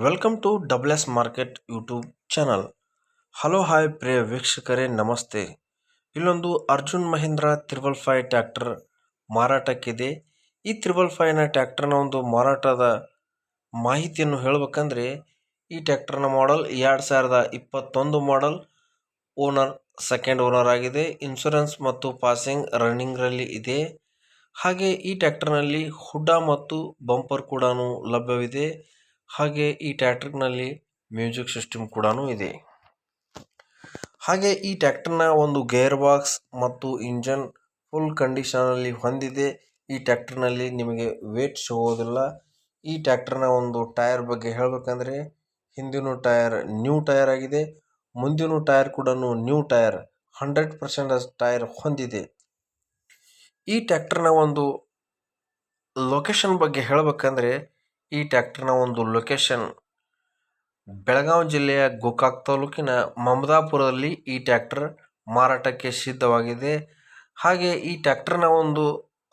Welcome to double S market YouTube channel. Hello hi ಪ್ರಿಯ ವೀಕ್ಷಕರೇ, ನಮಸ್ತೆ. ಇಲ್ಲೊಂದು ಅರ್ಜುನ್ ಮಹೀಂದ್ರ 555 ಟ್ರ್ಯಾಕ್ಟರ್ ಮಾರಾಟಕ್ಕಿದೆ. ಈ 555ನ ಟ್ರ್ಯಾಕ್ಟರ್ನ ಒಂದು ಮಾರಾಟದ ಮಾಹಿತಿಯನ್ನು ಹೇಳಬೇಕಂದ್ರೆ, ಈ ಟ್ರ್ಯಾಕ್ಟರ್ನ model 2021 model, owner second owner ಆಗಿದೆ. ಇನ್ಶೂರೆನ್ಸ್ ಮತ್ತು ಪಾಸಿಂಗ್ ರನ್ನಿಂಗ್ನಲ್ಲಿ ಇದೆ. ಹಾಗೆ ಈ ಟ್ರ್ಯಾಕ್ಟರ್ನಲ್ಲಿ ಹುಡ್ಡ ಮತ್ತು ಬಂಪರ್ ಕೂಡ ಲಭ್ಯವಿದೆ. ಹಾಗೆ ಈ ಟ್ರ್ಯಾಕ್ಟರ್ನಲ್ಲಿ ಮ್ಯೂಸಿಕ್ ಸಿಸ್ಟಮ್ ಕೂಡ ಇದೆ. ಹಾಗೆ ಈ ಟ್ರ್ಯಾಕ್ಟರ್ನ ಒಂದು ಗೇರ್ ಬಾಕ್ಸ್ ಮತ್ತು ಇಂಜನ್ ಫುಲ್ ಕಂಡೀಷನಲ್ಲಿ ಹೊಂದಿದೆ. ಈ ಟ್ರ್ಯಾಕ್ಟರ್ನಲ್ಲಿ ನಿಮಗೆ ವೇಟ್ ಸಿಗೋದಿಲ್ಲ. ಈ ಟ್ರ್ಯಾಕ್ಟರ್ನ ಒಂದು ಟೈರ್ ಬಗ್ಗೆ ಹೇಳಬೇಕಂದ್ರೆ, ಹಿಂದಿನ ಟೈರ್ ನ್ಯೂ ಟೈರ್ ಆಗಿದೆ, ಮುಂದಿನ ಟೈರ್ ಕೂಡ ನ್ಯೂ ಟೈರ್ 100% ಟೈರ್ ಹೊಂದಿದೆ. ಈ ಟ್ರ್ಯಾಕ್ಟರ್ನ ಒಂದು ಲೊಕೇಶನ್ ಬಗ್ಗೆ ಹೇಳಬೇಕಂದ್ರೆ, ಈ ಟ್ರ್ಯಾಕ್ಟರ್ನ ಒಂದು ಲೊಕೇಶನ್ ಬೆಳಗಾವಿ ಜಿಲ್ಲೆಯ ಗೋಕಾಕ್ ತಾಲೂಕಿನ ಮಮದಾಪುರದಲ್ಲಿ ಈ ಟ್ರ್ಯಾಕ್ಟರ್ ಮಾರಾಟಕ್ಕೆ ಸಿದ್ಧವಾಗಿದೆ. ಹಾಗೆ ಈ ಟ್ರ್ಯಾಕ್ಟರ್ನ ಒಂದು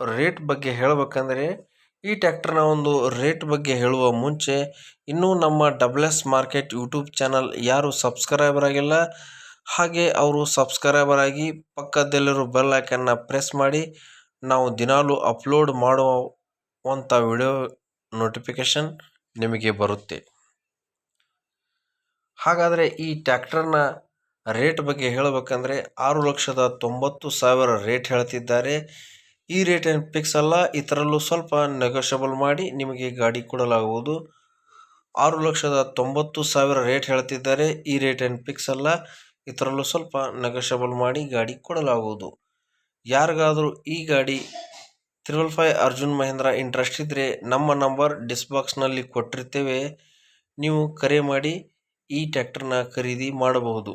ರೇಟ್ ಬಗ್ಗೆ ಹೇಳಬೇಕಂದ್ರೆ, ಈ ಟ್ರ್ಯಾಕ್ಟರ್ನ ಒಂದು ರೇಟ್ ಬಗ್ಗೆ ಹೇಳುವ ಮುಂಚೆ ಇನ್ನೂ ನಮ್ಮ double S market YouTube channel ಯಾರು ಸಬ್ಸ್ಕ್ರೈಬರ್ ಆಗಿಲ್ಲ, ಹಾಗೆ ಅವರು ಸಬ್ಸ್ಕ್ರೈಬರ್ ಆಗಿ ಪಕ್ಕದಲ್ಲಿರೋ ಬೆಲ್ ಐಕನ್ನ ಪ್ರೆಸ್ ಮಾಡಿ. ನಾವು ದಿನಾಲೂ ಅಪ್ಲೋಡ್ ಮಾಡುವಂಥ ವಿಡಿಯೋ ನೋಟಿಫಿಕೇಶನ್ ನಿಮಗೆ ಬರುತ್ತೆ. ಹಾಗಾದರೆ ಈ ಟ್ರ್ಯಾಕ್ಟರ್ನ ರೇಟ್ ಬಗ್ಗೆ ಹೇಳಬೇಕಂದ್ರೆ 6,90,000 ರೇಟ್ ಹೇಳ್ತಿದ್ದಾರೆ. ಈ ರೇಟ್ ಏನು ಫಿಕ್ಸ್ ಅಲ್ಲ, ಇದರಲ್ಲೂ ಸ್ವಲ್ಪ ನೆಗೋಷಿಯಬಲ್ ಮಾಡಿ ನಿಮಗೆ ಗಾಡಿ ಕೊಡಲಾಗುವುದು. 6,90,000 ರೇಟ್ ಹೇಳ್ತಿದ್ದಾರೆ. ಈ ರೇಟ್ ಏನು ಫಿಕ್ಸ್ ಅಲ್ಲ, ಇದರಲ್ಲೂ ಸ್ವಲ್ಪ ನೆಗೋಷಿಯಬಲ್ ಮಾಡಿ ಗಾಡಿ ಕೊಡಲಾಗುವುದು. ಯಾರಿಗಾದರೂ ಈ ಗಾಡಿ 555 ಅರ್ಜುನ್ ಮಹೀಂದ್ರ ಇಂಟ್ರೆಸ್ಟ್ ಇದ್ದರೆ ನಮ್ಮ ನಂಬರ್ ಡಿಸ್ಕ್ರಿಪ್ಷನ್ನಲ್ಲಿ ಕೊಟ್ಟಿರ್ತೇವೆ. ನೀವು ಕರೆ ಮಾಡಿ ಈ ಟ್ರ್ಯಾಕ್ಟರ್ನ ಖರೀದಿ ಮಾಡಬಹುದು.